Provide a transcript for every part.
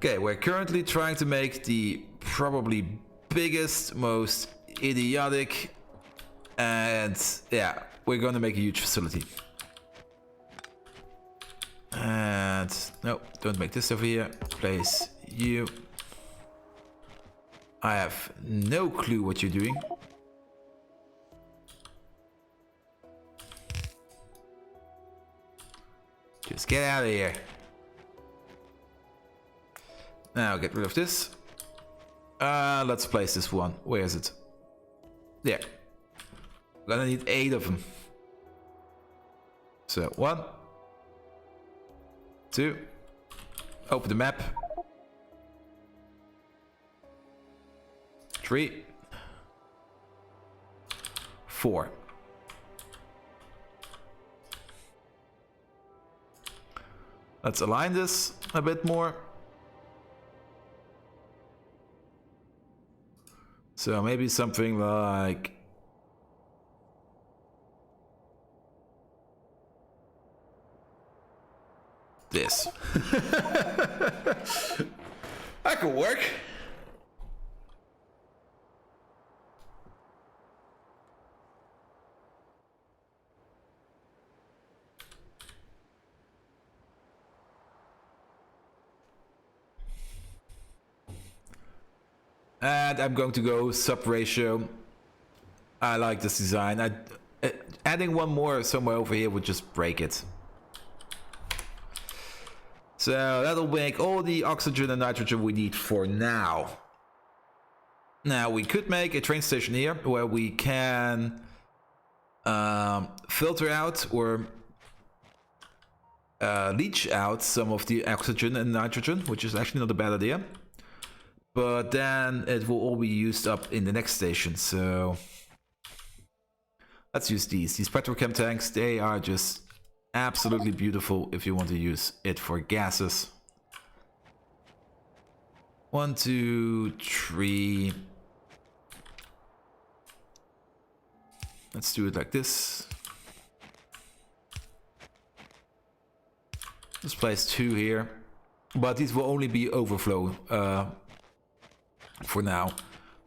Okay, we're currently trying to make the probably biggest, most idiotic, and yeah, we're gonna make a huge facility. And no, don't make this over here. Place you. I have no clue what you're doing. Just get out of here. Now get rid of this. Let's place this one. Where is it? There. Gonna need 8 of them. So 1, 2. Open the map. 3, 4. Let's align this a bit more. So maybe something like this. That could work. And I'm going to go sub ratio. I like this design. Adding one more somewhere over here would just break it. So that'll make all the oxygen and nitrogen we need for now. Now we could make a train station here where we can filter out or leach out some of the oxygen and nitrogen, which is actually not a bad idea. But then it will all be used up in the next station, so let's use these. These Petrochem tanks, they are just absolutely beautiful if you want to use it for gases. 1, 2, 3. Let's do it like this. Let's place 2 here, but these will only be overflow for now.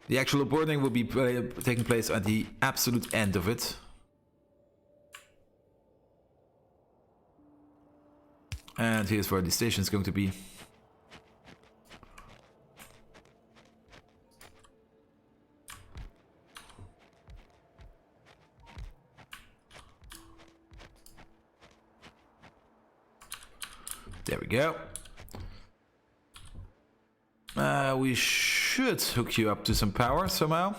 The actual burning will be taking place at the absolute end of it. And here's where the station is going to be. There we go. We should hook you up to some power somehow.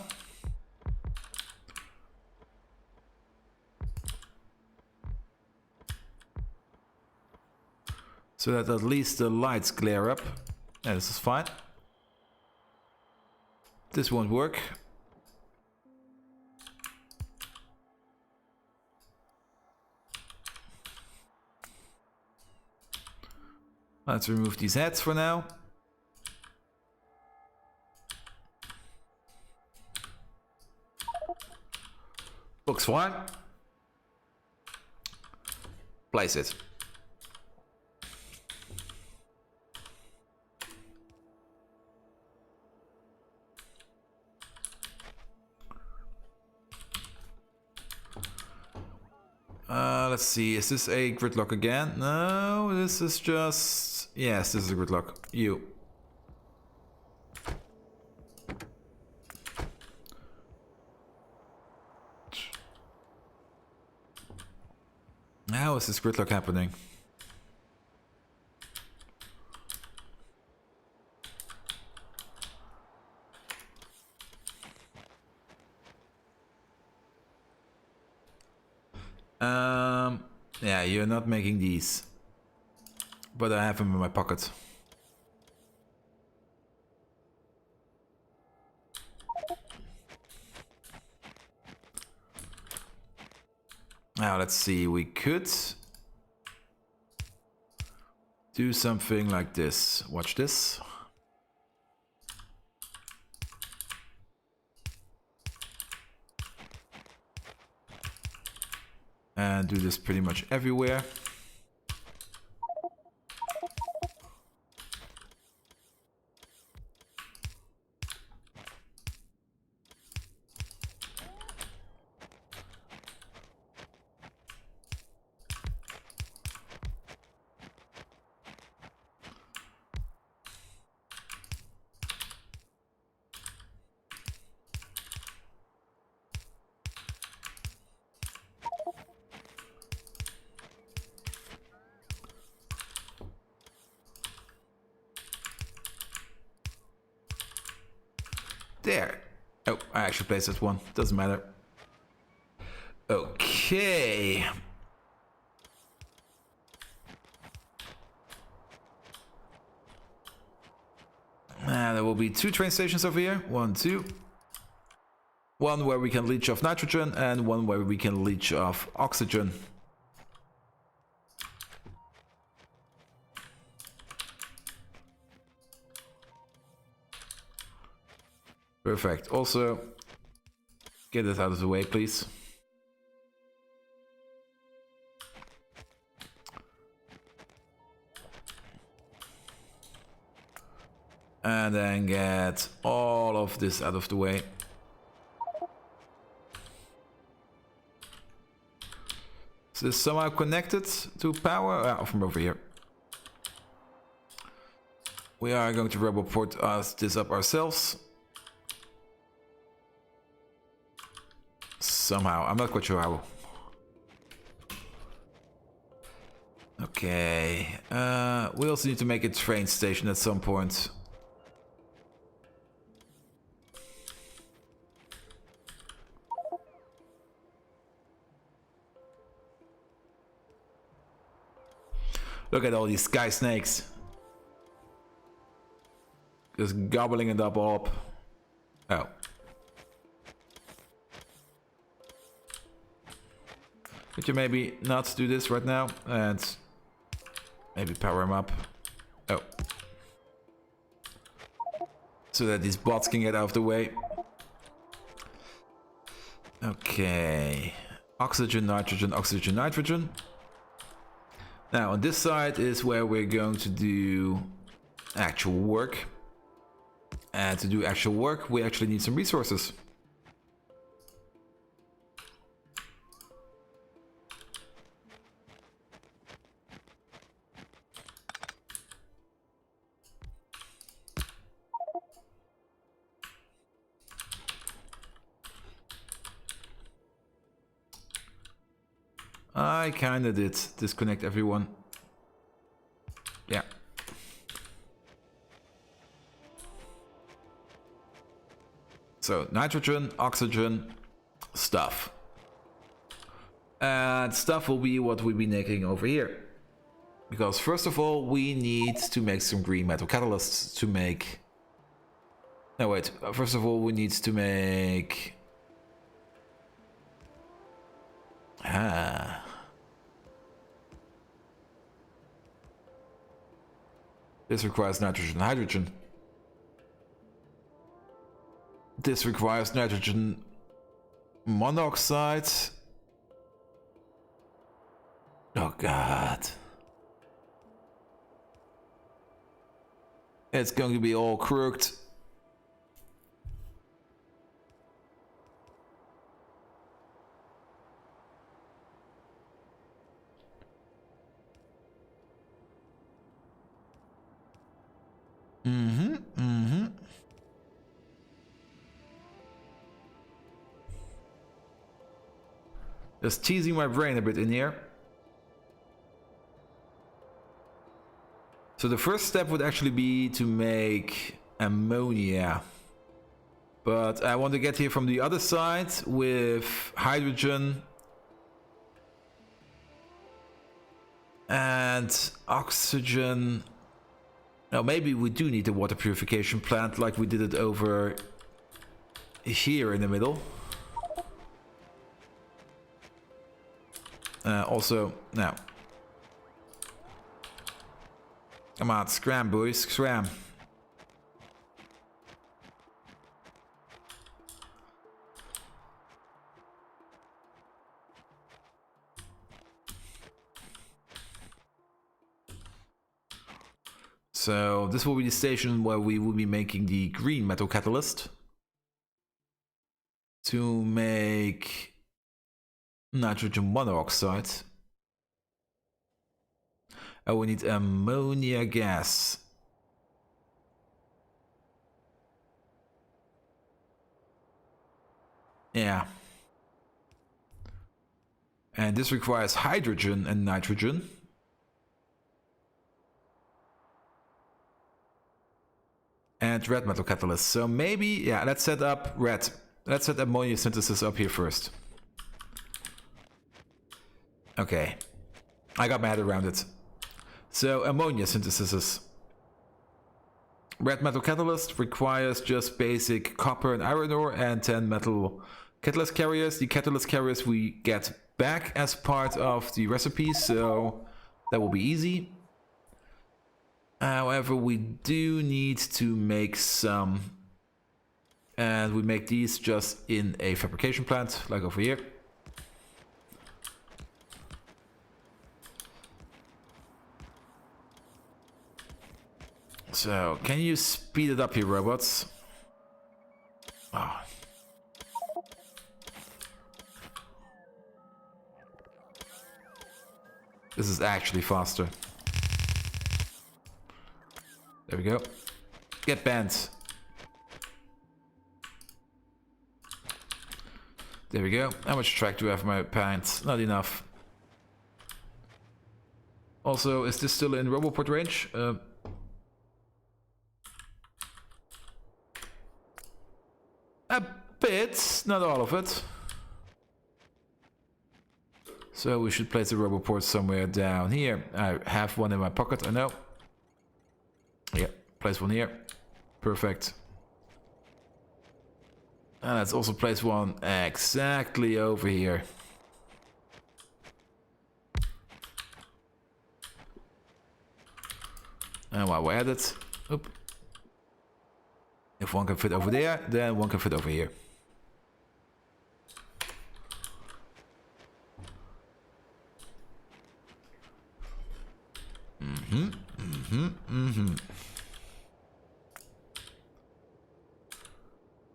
So that at least the lights glare up. Yeah, this is fine. This won't work. Let's remove these heads for now. Looks fine. Place it. Let's see, is this a gridlock again? No, this is just... Yes, this is a gridlock. You. How is this gridlock happening? Yeah, you're not making these, but I have them in my pocket. Now let's see, we could do something like this. Watch this. And do this pretty much everywhere. there. Oh, I actually placed that one. Doesn't matter. Okay. And there will be 2 train stations over here. 1, 2. One where we can leach off nitrogen and one where we can leach off oxygen. Perfect. Also, get this out of the way, please. And then get all of this out of the way. Is this somehow connected to power? From over here. We are going to report this up ourselves. Somehow. I'm not quite sure how. Okay. We also need to make a train station at some point. Look at all these sky snakes. Just gobbling it up. Oh. Could you maybe not do this right now? And maybe power him up. Oh. So that these bots can get out of the way. Okay. Oxygen, nitrogen, oxygen, nitrogen. Now on this side is where we're going to do actual work. And to do actual work, we actually need some resources. I kinda did disconnect everyone. Yeah. So nitrogen, oxygen, stuff. And stuff will be what we'll be making over here. Because first of all, we need to make some green metal catalysts to make... No, wait. First of all, we need to make... This requires nitrogen and hydrogen. This requires nitrogen monoxide. Oh god. It's going to be all crooked. Just teasing my brain a bit in here. So the first step would actually be to make ammonia. But I want to get here from the other side with hydrogen and oxygen. Now maybe we do need a water purification plant like we did it over here in the middle. Also, now. Come on, scram boys, scram. So this will be the station where we will be making the green metal catalyst to make nitrogen monoxide. Oh, we need ammonia gas. Yeah. And this requires hydrogen and nitrogen. and red metal catalyst. So maybe, yeah, let's set up red. Let's set ammonia synthesis up here first. Okay, I got my head around it. So ammonia synthesis. Red metal catalyst requires just basic copper and iron ore and 10 metal catalyst carriers. The catalyst carriers we get back as part of the recipe, so that will be easy. However, we do need to make some, and we make these just in a fabrication plant, like over here. So, can you speed it up here, robots? Oh. This is actually faster. There we go. Get bent. There we go. How much track do I have in my pants? Not enough. Also, is this still in Roboport range? A bit, not all of it. So we should place the Roboport somewhere down here. I have one in my pocket, I know. Yeah, place one here. Perfect. And let's also place one exactly over here. And while we're at it, oop. If one can fit over there, then one can fit over here.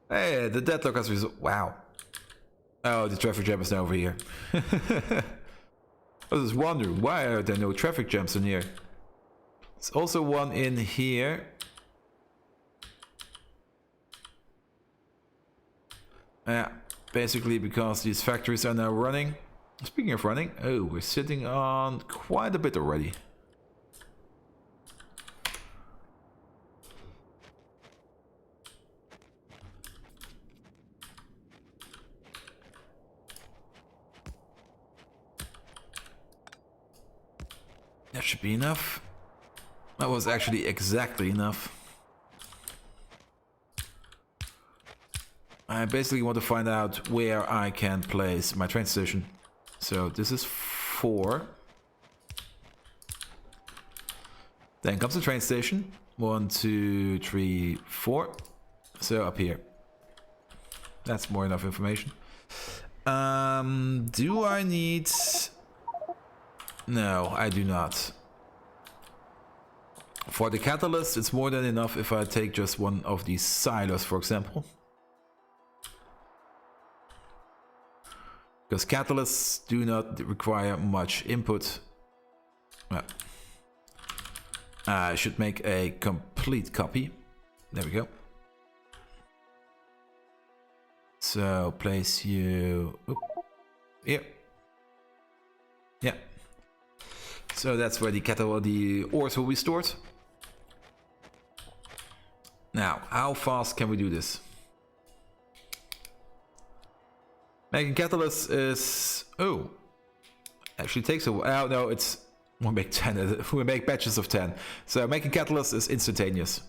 Hey, the deadlock has resolved. Wow. Oh, the traffic jam is now over here. I was just wondering, why are there no traffic jams in here? There's also one in here. Yeah, basically because these factories are now running. Speaking of running, oh, we're sitting on quite a bit already. That should be enough. That was actually exactly enough. I basically want to find out where I can place my train station. So this is 4. Then comes the train station. 1, 2, 3, 4. So up here. That's more enough information. Do I need... No, I do not. For the catalyst, it's more than enough if I take just one of these silos, for example. Because catalysts do not require much input. Well, I should make a complete copy. There we go. So place you here. Yeah. So that's where the ores will be stored. Now, how fast can we do this? Making catalysts is... Oh. Actually takes a while. Oh, no, it's... We'll make 10. We make batches of 10. So making catalysts is instantaneous.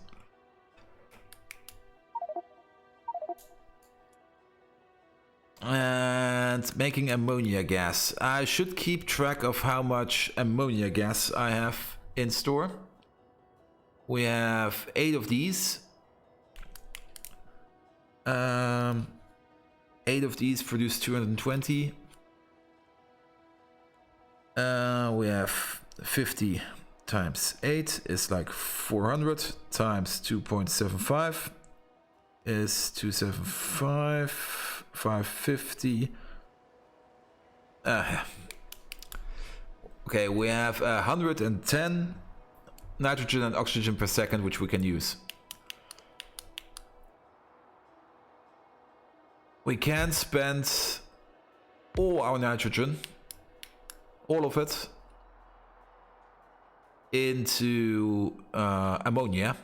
And making ammonia gas. I should keep track of how much ammonia gas I have in store. We have 8 of these. 8 of these produce 220. We have 50 times 8 is like 400 times 2.75 is 275, 550. Okay, we have 110 nitrogen and oxygen per second, which we can use. We can spend all our nitrogen, all of it, into ammonia.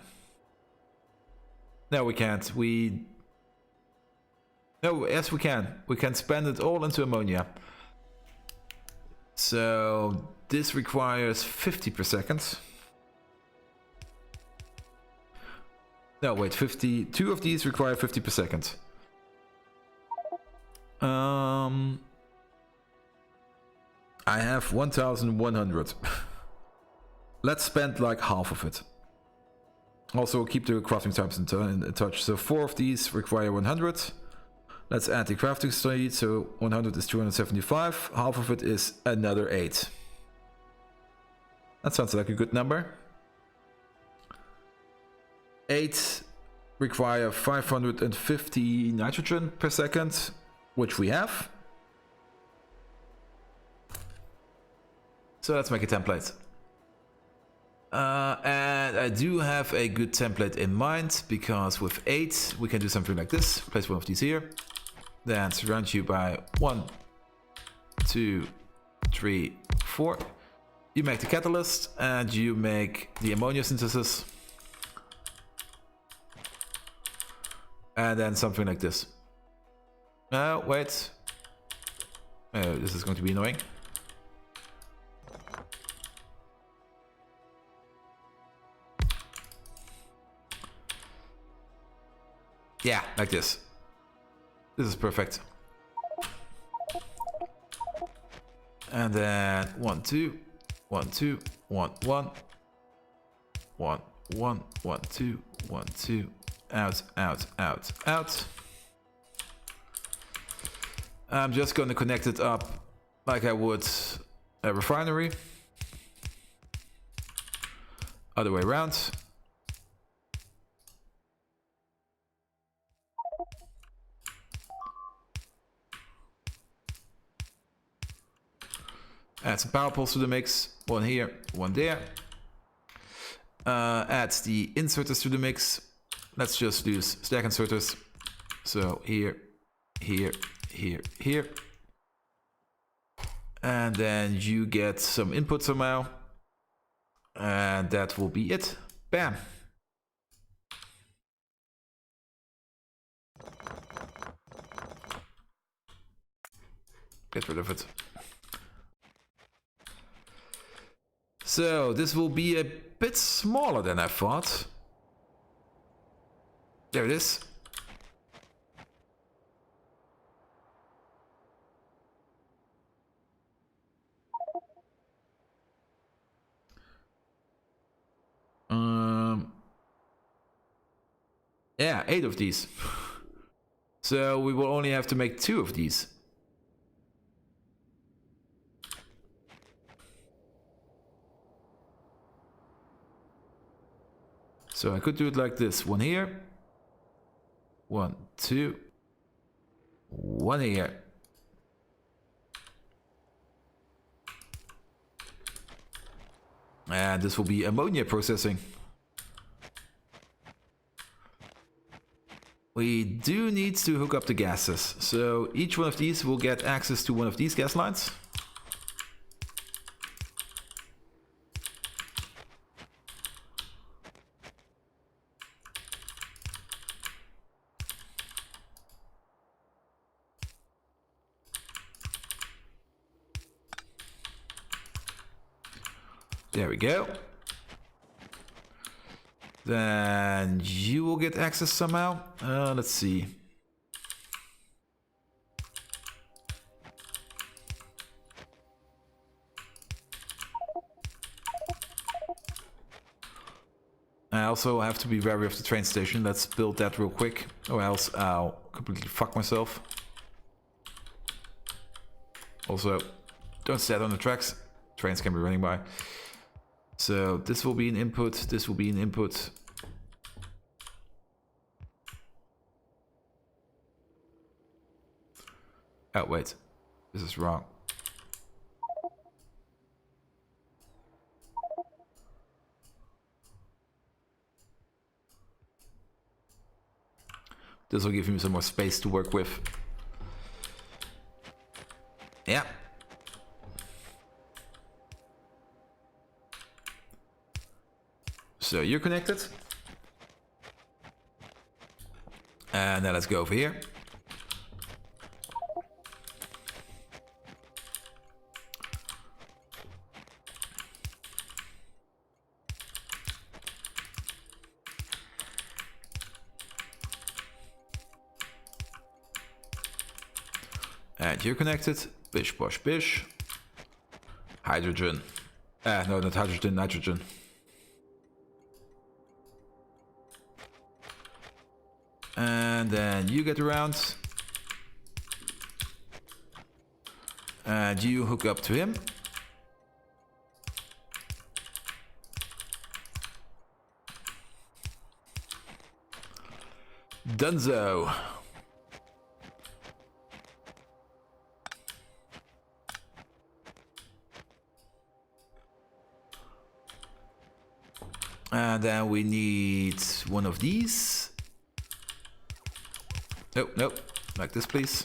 No, we can't. No, yes, we can. We can spend it all into ammonia. So this requires 50 per second. No, wait, 50. Two of these require 50 per second. I have 1,100. Let's spend like half of it. Also, keep the crafting times in touch. So 4 of these require 100. Let's add the crafting speed. So 100 is 275. Half of it is another 8. That sounds like a good number. 8 require 550 nitrogen per second, which we have. So let's make a template. And I do have a good template in mind, because with 8 we can do something like this. Place one of these here, then surround you by 1, 2, 3, 4. You make the catalyst and you make the ammonia synthesis, and then something like this. No, wait. This is going to be annoying. Yeah, like this. This is perfect. And then 1, 2, 1, 2, 1, 1, 1, 1, 1, 2, 1, 2, out, out, out, out. I'm just going to connect it up like I would a refinery. Other way around. Add some power poles to the mix. One here, one there. Add the inserters to the mix. Let's just use stack inserters. So here, here, here, here. And then you get some input somehow. And that will be it. Bam. Get rid of it. So this will be a bit smaller than I thought. There it is. Yeah, 8 of these. So we will only have to make 2 of these. So I could do it like this. 1 here. 1, 2. 1 here. And this will be ammonia processing. We do need to hook up the gases. So each one of these will get access to one of these gas lines. There we go. Then you will get access somehow. Let's see. I also have to be wary of the train station. Let's build that real quick, or else I'll completely fuck myself. Also, don't stand on the tracks. Trains can be running by. So this will be an input, this will be an input. Oh wait, this is wrong. This will give me some more space to work with. Yeah. So you're connected. And then let's go over here. And you're connected. Bish, bosh, bish. Hydrogen. No, not hydrogen, nitrogen. And then you get around. And you hook up to him. Dunzo. And then we need one of these. Nope, like this, please.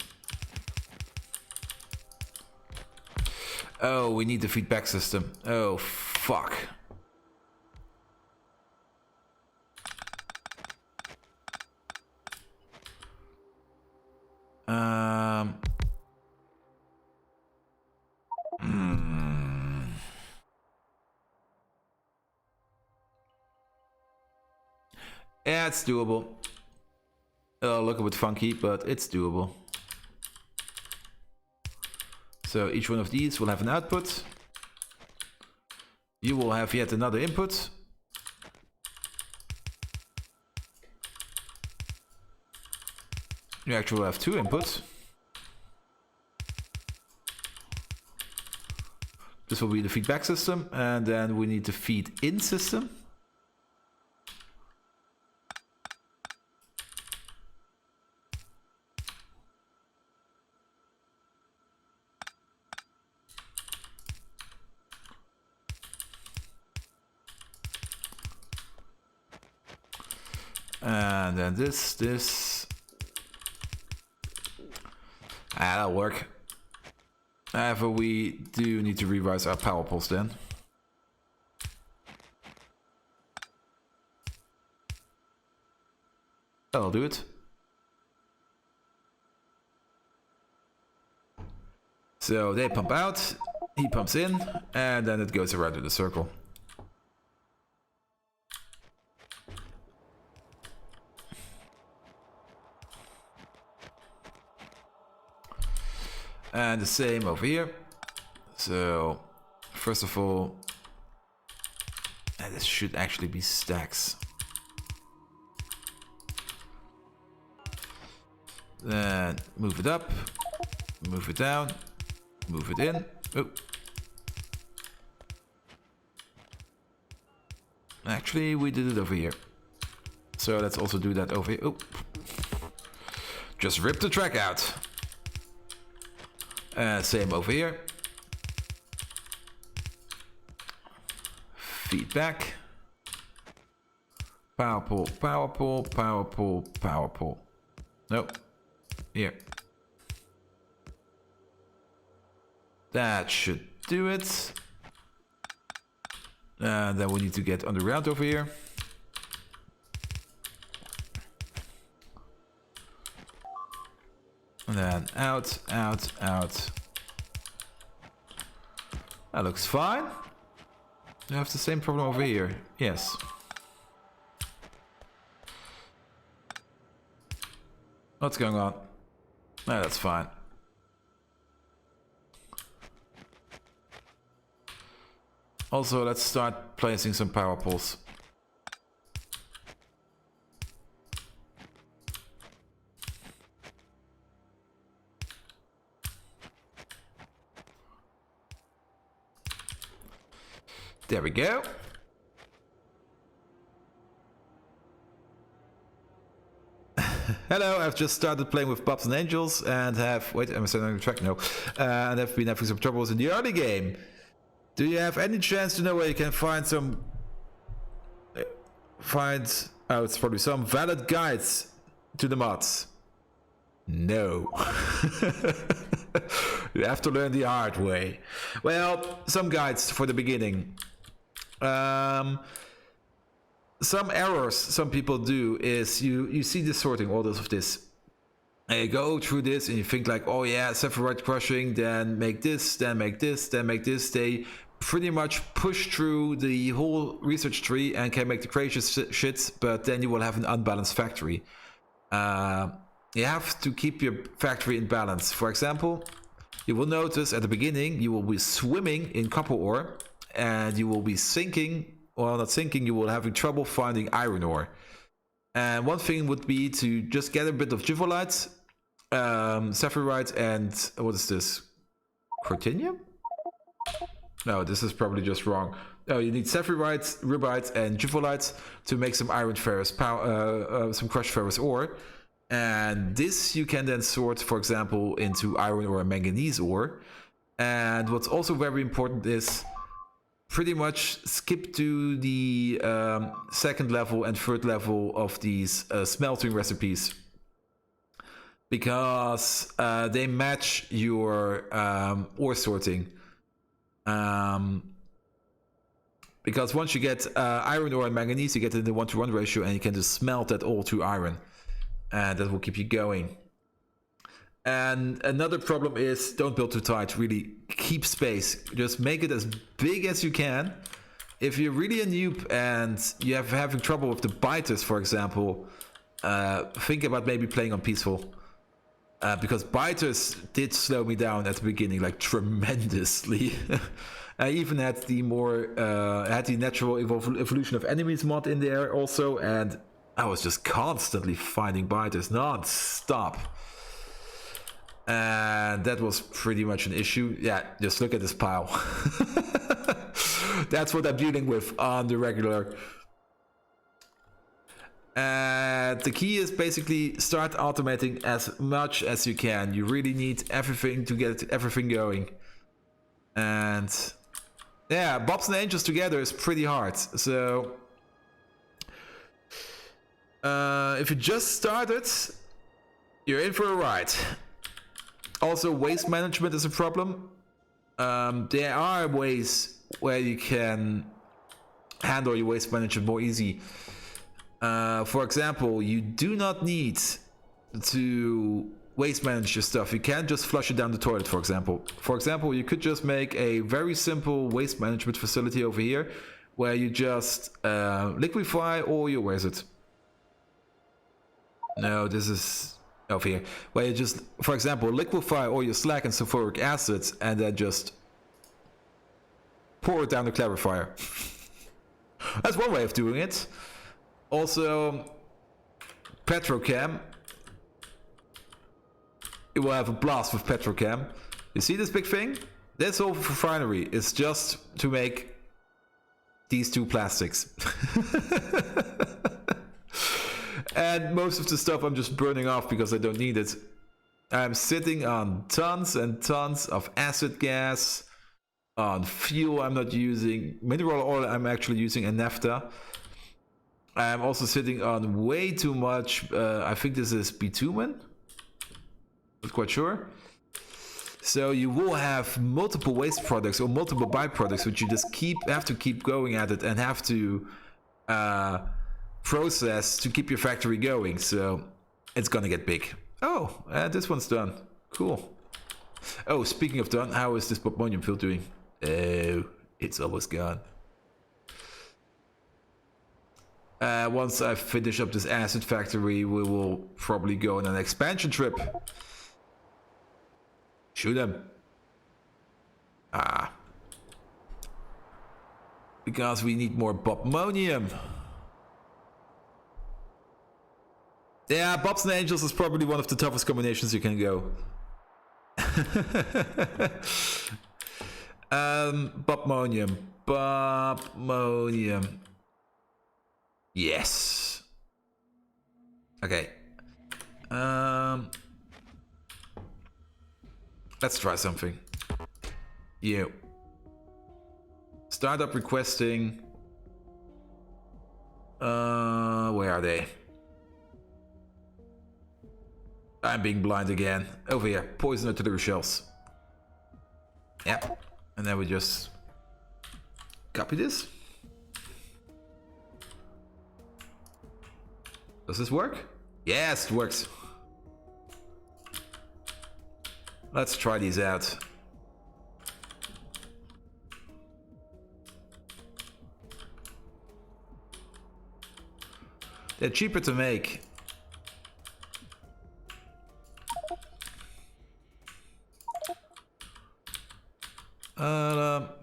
Oh, we need the feedback system. Oh, fuck. Yeah, it's doable. Look a bit funky, but it's doable. So each one of these will have an output. You will have yet another input. You actually have two inputs. This will be the feedback system, and then we need the feed in system. And then this. That'll work. However, we do need to revise our power poles then. That'll do it. So they pump out, he pumps in, and then it goes around in the circle. And the same over here. So, first of all, and this should actually be stacks. Then move it up, move it down, move it in. Oh. Actually, we did it over here. So let's also do that over here. Oh. Just rip the track out. Same over here. Feedback. Power pole, power pole, power pole, power pole. Nope. Here. That should do it. And then we need to get underground over here. And then out, out, out. That looks fine. You have the same problem over here. Yes. What's going on? No, that's fine. Also, let's start placing some power poles. There we go. Hello, I've just started playing with Bobs and Angels and have... Wait, am I still on the track? No. And I've been having some troubles in the early game. Do you have any chance to know where you can find some... Oh, it's probably some valid guides to the mods. No. You have to learn the hard way. Well, some guides for the beginning. some errors some people do is you see this sorting orders of this. And you go through this and you think like, oh yeah, Sephirite crushing, then make this, then make this, then make this. They pretty much push through the whole research tree and can make the craziest shits, but then you will have an unbalanced factory. You have to keep your factory in balance. For example, you will notice at the beginning you will be swimming in copper ore and you will be sinking, well not sinking, you will having trouble finding iron ore. And one thing would be to just get a bit of Givolite, Sephirite, and what is this? Cortinium? No, this is probably just wrong. Oh, you need Sephirite, Ribite, and Givolite to make some iron ferrous some crushed ferrous ore. And this you can then sort, for example, into iron ore and manganese ore. And what's also very important is pretty much skip to the second level and third level of these smelting recipes, because they match your ore sorting. Because once you get iron ore and manganese, you get it in the 1-to-1 ratio and you can just smelt that all to iron. And that will keep you going. And another problem is don't build too tight, really keep space. Just make it as big as you can. If you're really a noob and you're having trouble with the biters, for example, think about maybe playing on peaceful. Because biters did slow me down at the beginning, like tremendously. I even had the had the natural evolution of enemies mod in there also, and I was just constantly finding biters non-stop. And that was pretty much an issue. Yeah, just look at this pile. That's what I'm dealing with on the regular. The key is basically start automating as much as you can. You really need everything to get everything going. And yeah, Bobs and Angels together is pretty hard. So if you just started, you're in for a ride. Also, waste management is a problem. There are ways where you can handle your waste management more easy. For example, you do not need to waste manage your stuff. You can't just flush it down the toilet, for example. For example, you could just make a very simple waste management facility over here where you just liquefy all your... Where is it? No, this is over here. Where you just, for example, liquefy all your slag and sulfuric acid and then just pour it down the clarifier. That's one way of doing it. Also, Petrochem. You will have a blast with Petrochem. You see this big thing? This whole refinery is just to make these two plastics. And most of the stuff I'm just burning off because I don't need it. I'm sitting on tons and tons of acid gas, on fuel I'm not using, mineral oil I'm actually using, and naphtha. I'm also sitting on way too much, I think this is bitumen? Not quite sure. So you will have multiple waste products or multiple byproducts which you just have to keep going at it and have to process to keep your factory going. So it's gonna get big. Oh, this one's done. Cool. Oh, speaking of done, how is this Bottleneck doing? Oh, it's almost gone. Once I finish up this acid factory, we will probably go on an expansion trip. Shoot them. Because we need more Bobmonium. Yeah, Bobs and Angels is probably one of the toughest combinations you can go. Bobmonium. Bobmonium. Yes. Okay. Let's try something. You. Startup requesting. Where are they? I'm being blind again. Over here. Poison artillery shells. Yep. And then we just copy this. Does this work? Yes, it works. Let's try these out. They're cheaper to make.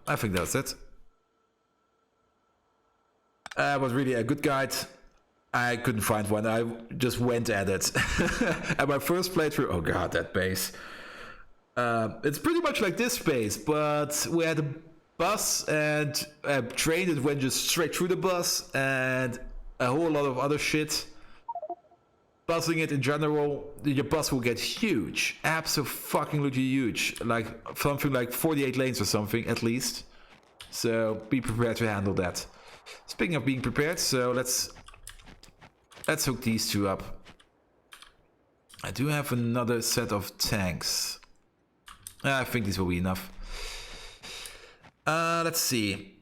I think that's it. Was really a good guide. I couldn't find one. I just went at it. At my first playthrough, oh god, that base. It's pretty much like this base, but we had a bus and a train that went just straight through the bus and a whole lot of other shit. Buzzing it in general, your bus will get huge. Absolutely huge. Like something like 48 lanes or something at least. So be prepared to handle that. Speaking of being prepared, so let's hook these two up. I do have another set of tanks. I think these will be enough. Let's see.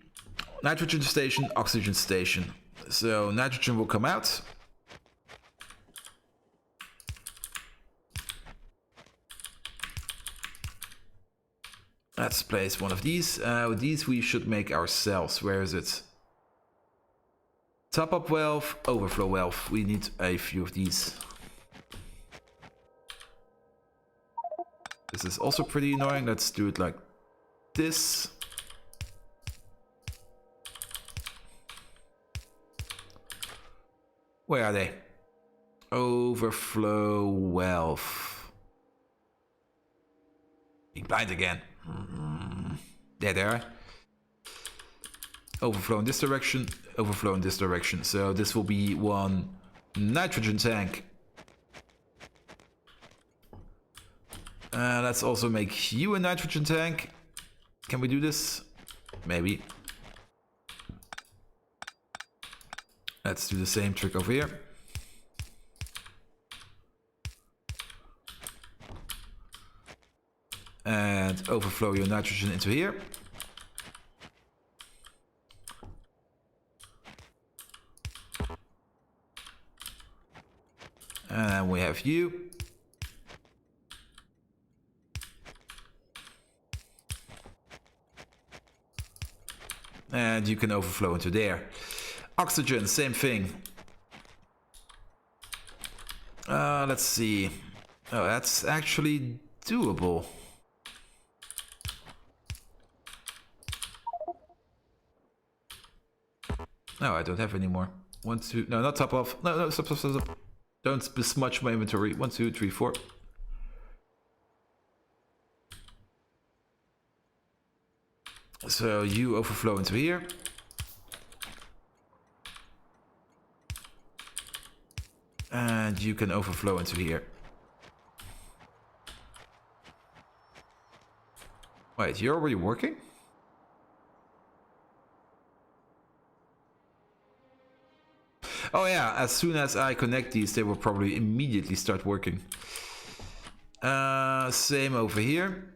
Nitrogen station, oxygen station. So nitrogen will come out. Let's place one of these. These we should make ourselves. Where is it? Top up valve, overflow valve. We need a few of these. This is also pretty annoying. Let's do it like this. Where are they? Overflow valve. Being blind again. There they are. Overflow in this direction, overflow in this direction. So this will be one nitrogen tank. Let's also make you a nitrogen tank. Can we do this? Maybe. Let's do the same trick over here. And overflow your nitrogen into here. And we have you. And you can overflow into there. Oxygen, same thing. Let's see. Oh, that's actually doable. No, I don't have any more. 1, 2, no, not top off. No, stop. Don't besmudge my inventory. 1, 2, 3, 4. So you overflow into here. And you can overflow into here. Wait, you're already working? Oh yeah, as soon as I connect these, they will probably immediately start working. Same over here.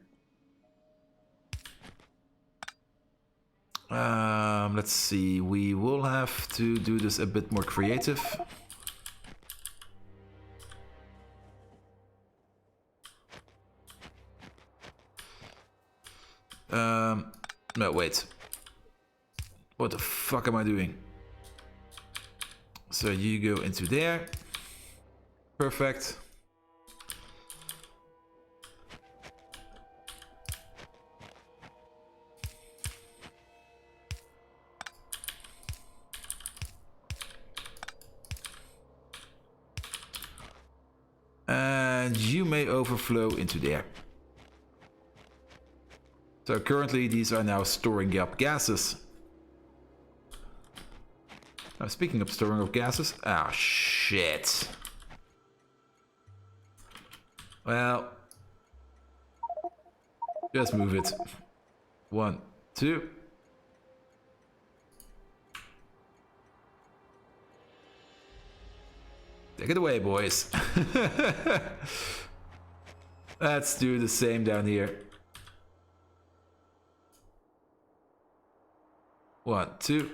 Let's see, we will have to do this a bit more creative. No, wait. What the fuck am I doing? So you go into there. Perfect. And you may overflow into there. So currently these are now storing up gases. Now speaking of storing up gases, ah shit. Well, just move it. 1, 2. Take it away, boys. Let's do the same down here. 1, 2.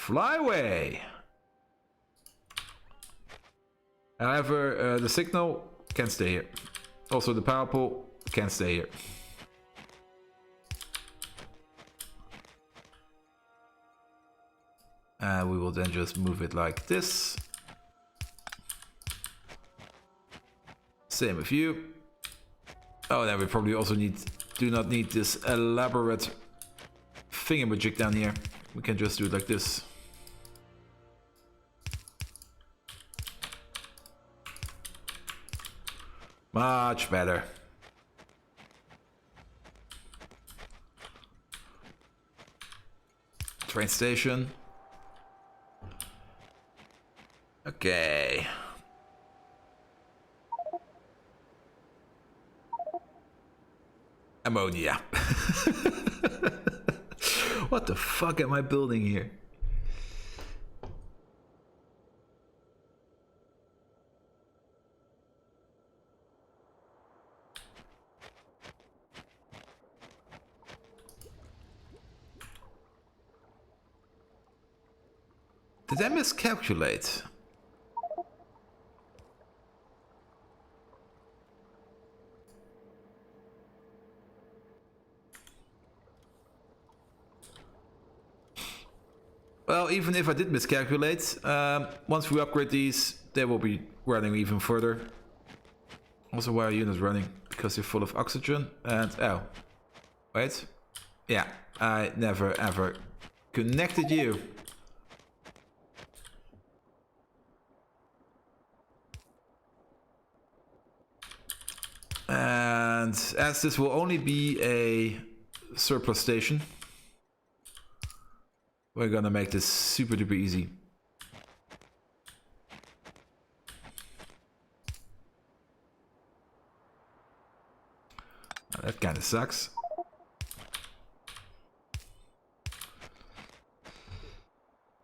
fly away. However, the signal can stay here. Also, the power pole can stay here. And we will then just move it like this. Same with you. Oh, then we probably also do not need this elaborate thingamajig down here. We can just do it like this. Much better. Train station. Okay. Ammonia. What the fuck am I building here? Did I miscalculate? Well, even if I did miscalculate, once we upgrade these, they will be running even further. Also, why are units running? Because you're full of oxygen and... oh. Wait. Yeah, I never ever connected you. And as this will only be a surplus station, we're gonna make this super duper easy. That kind of sucks.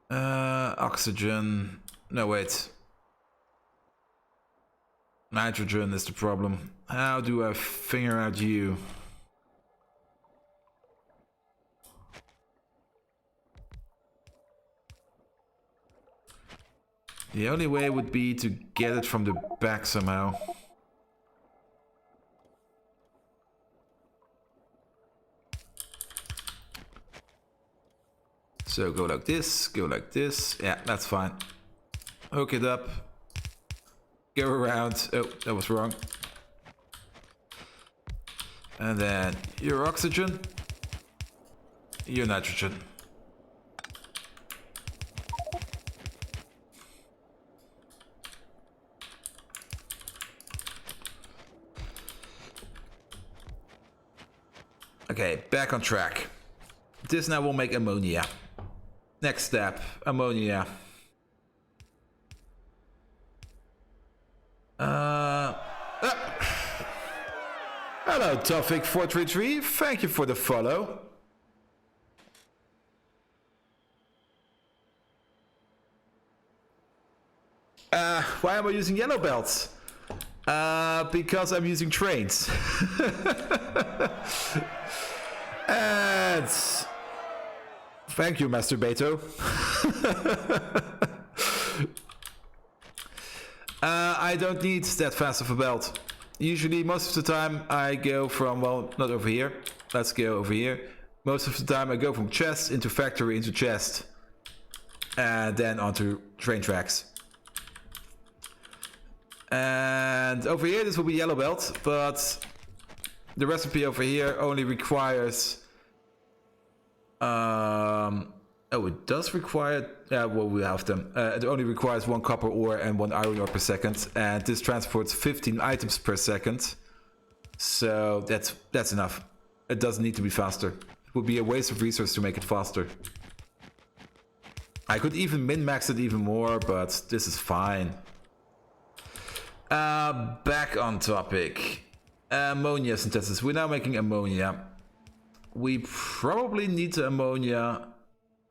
Oxygen. No, wait. Nitrogen is the problem. How do I figure out you? The only way would be to get it from the back somehow. So go like this, go like this. Yeah, that's fine. Hook it up. Go around. Oh, that was wrong. And then your oxygen. Your nitrogen. Okay, back on track. This now will make ammonia. Next step, ammonia. Hello, Tofik433. Thank you for the follow. Why am I using yellow belts? Because I'm using trains. And thank you, Master Beto. I don't need that fast of a belt. Usually, most of the time, I go from, well, not over here. Let's go over here. Most of the time, I go from chest into factory into chest. And then onto train tracks. And over here, this will be yellow belt, but the recipe over here only requires... oh, it does require... yeah, well, we have them. It only requires 1 copper ore and 1 iron ore per second. And this transports 15 items per second. So that's enough. It doesn't need to be faster. It would be a waste of resource to make it faster. I could even min-max it even more, but this is fine. Back on topic. Ammonia synthesis. We're now making ammonia. We probably need the ammonia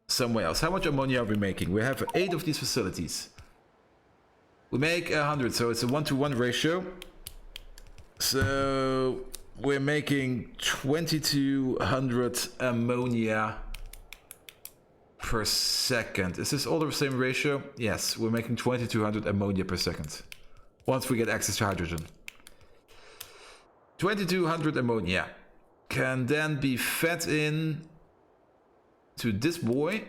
somewhere else. How much ammonia are we making? We have 8 of these facilities. We make 100, so it's a 1-to-1 ratio. So we're making 2200 ammonia per second. Is this all the same ratio? Yes, we're making 2200 ammonia per second. Once we get access to hydrogen. 2200 ammonia can then be fed in to this boy.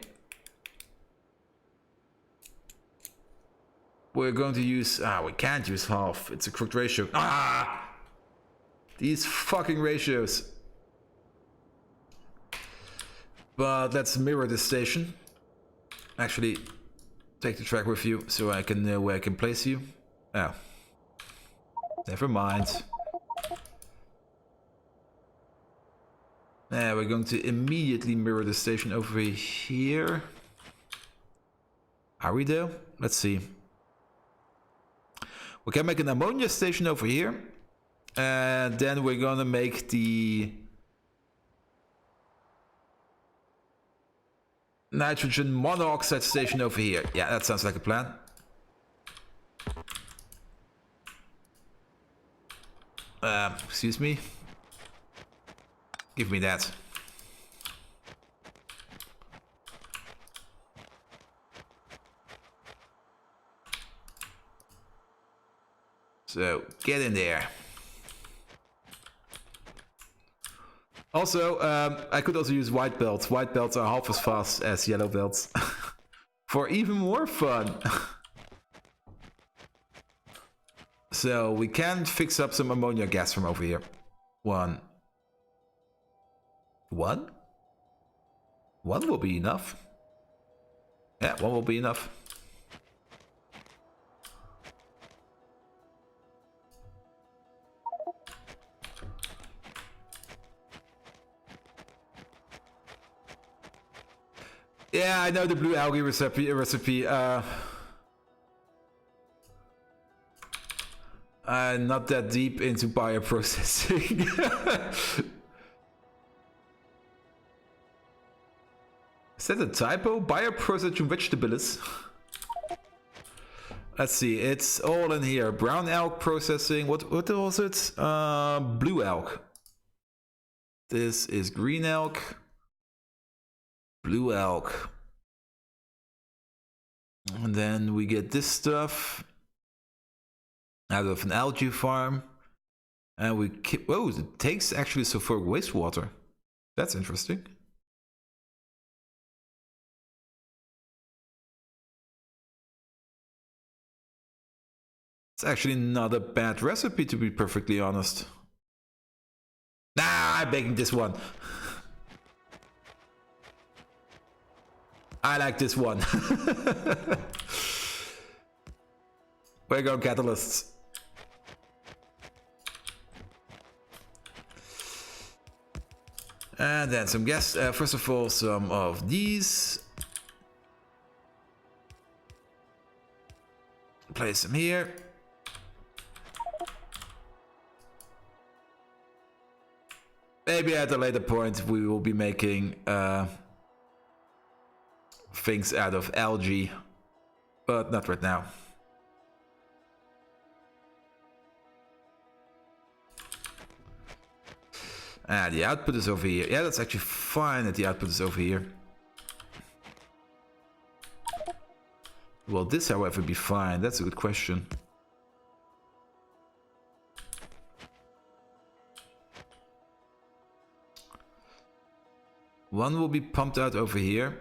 We're going to use... we can't use half. It's a crooked ratio. These fucking ratios. But let's mirror this station. Actually, take the track with you so I can know where I can place you. Oh. Never mind. We're going to immediately mirror the station over here. Are we though? Let's see. We can make an ammonia station over here. And then we're gonna make the nitrogen monoxide station over here. Yeah, that sounds like a plan. Excuse me. Give me that. So, get in there. Also, I could also use white belts. White belts are half as fast as yellow belts. For even more fun. So, we can fix up some ammonia gas from over here. One will be enough. Yeah, one will be enough. Yeah, I know the blue algae recipe. I'm not that deep into bioprocessing. Is that a typo? Bioprocessing vegetables. Let's see, it's all in here. Brown alg processing. What was it? Blue alg. This is green alg. Blue alg. And then we get this stuff out of an algae farm. And we oh, it takes actually sulfuric wastewater. That's interesting. It's actually not a bad recipe, to be perfectly honest. Nah, I'm making this one. I like this one. Where go catalysts? And then some gas. First of all, some of these. Place them here. Maybe at a later point we will be making things out of algae, but not right now. The output is over here. Yeah, that's actually fine that the output is over here. Will this, however, be fine? That's a good question. One will be pumped out over here.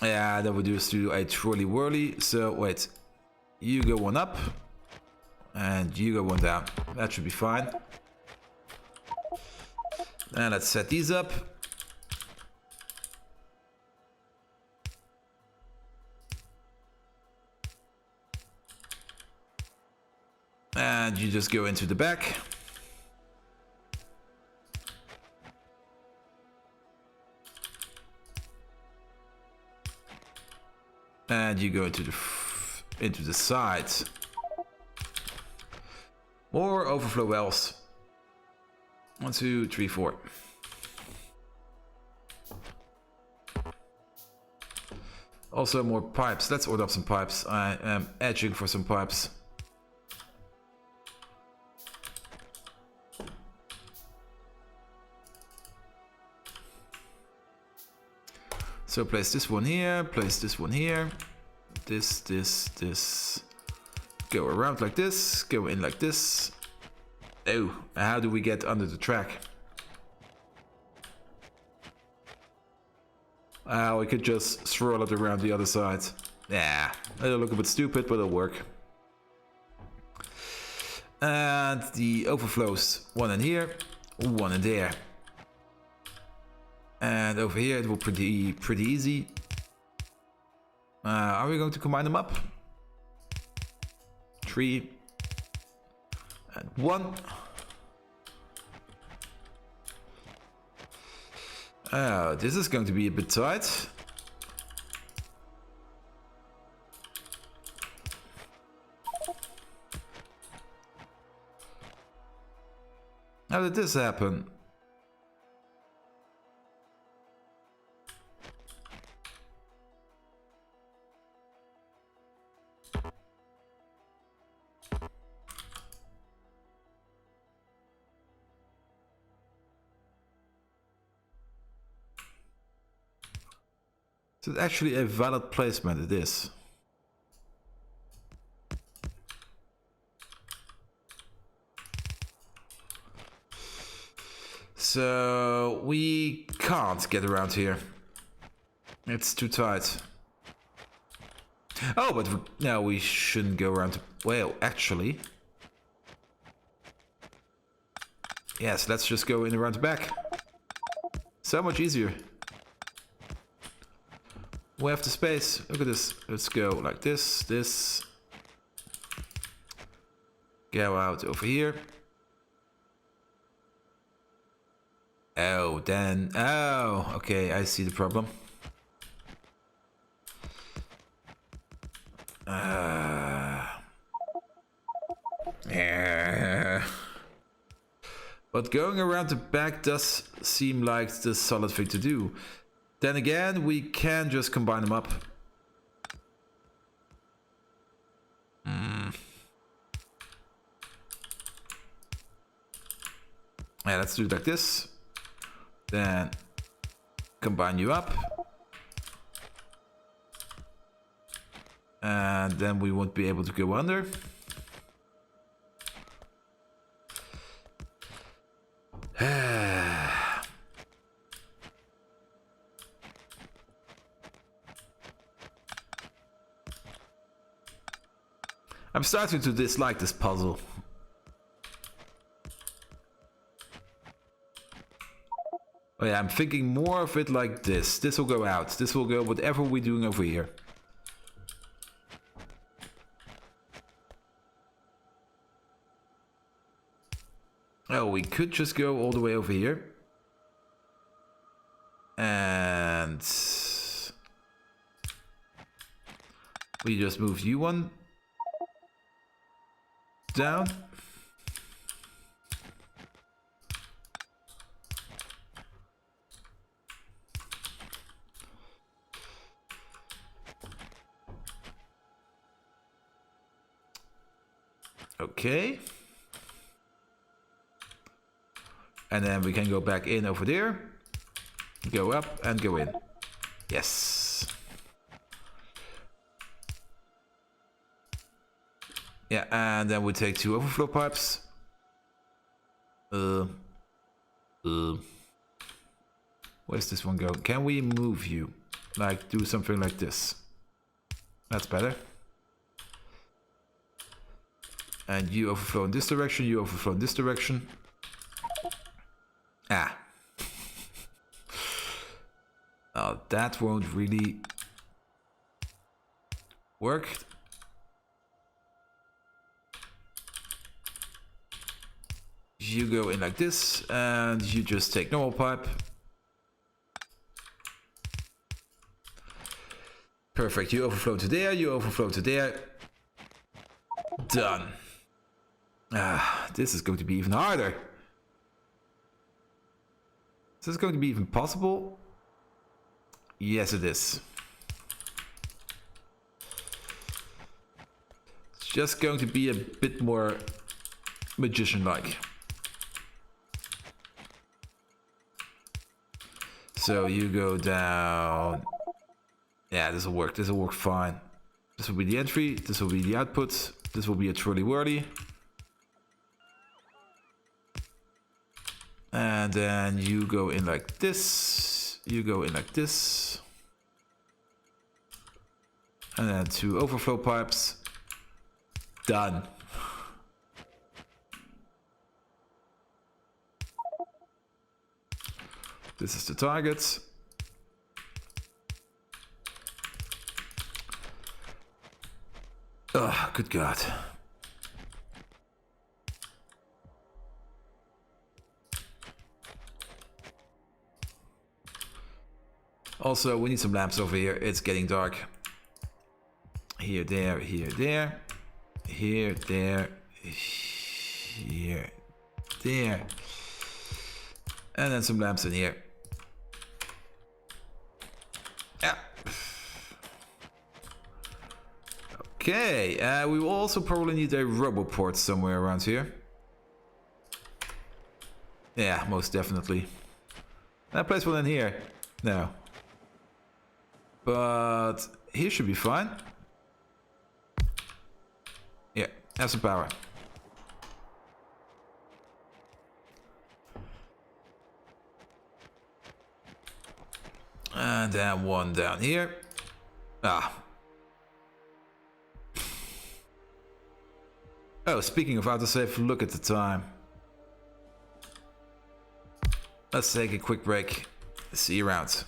Yeah, that would do us to a twirly whirly. So wait, you go one up and you go one down. That should be fine. And let's set these up. And you just go into the back. And you go into the sides. More overflow wells. 1, 2, 3, 4. Also more pipes. Let's order up some pipes. I am edging for some pipes. So place this one here, place this one here. This. Go around like this, go in like this. Oh, how do we get under the track? We could just swirl it around the other side. Yeah, it'll look a bit stupid, but it'll work. And the overflows, one in here, one in there. And over here it will be pretty easy. Are we going to combine them up? 3 and 1. This is going to be a bit tight. How did this happen? Is it actually a valid placement? It is. So we can't get around here. It's too tight. Oh, but no, we shouldn't go around. Well, actually. Yes, let's just go in around the back. So much easier. We have the space. Look at this. Let's go like this, this. Go out over here. Oh, then. Oh, okay. I see the problem. Yeah. But going around the back does seem like the solid thing to do. Then again, we can just combine them up. Yeah, let's do it like this. Then combine you up. And then we won't be able to go under. I'm starting to dislike this puzzle. Oh yeah, I'm thinking more of it like this. This will go out. This will go whatever we're doing over here. Oh, we could just go all the way over here. And we just move you one down. Okay. And then we can go back in over there. Go up and go in. Yes. Yeah, and then we take 2 overflow pipes. Where's this one go? Can we move you? Like, do something like this. That's better. And you overflow in this direction, you overflow in this direction. Ah. Oh, that won't really work. You go in like this, and you just take normal pipe. Perfect, you overflow to there, you overflow to there. Done. Ah, this is going to be even harder. Is this going to be even possible? Yes, it is. It's just going to be a bit more magician-like. So you go down Yeah, this will work. This will work fine. This will be the entry. This will be the output. This will be a trolley whirly. And then you go in like this. You go in like this. And then 2 overflow pipes. Done. This is the target. Oh, good God. Also, we need some lamps over here. It's getting dark. Here, there, here, there. Here, there, here, there. And then some lamps in here. Yeah. Okay, we will also probably need a roboport somewhere around here. Yeah, most definitely. Can I place one in here? No. But here should be fine. Yeah, have some power. And then one down here. Ah. Oh, speaking of autosave, look at the time. Let's take a quick break. See you around.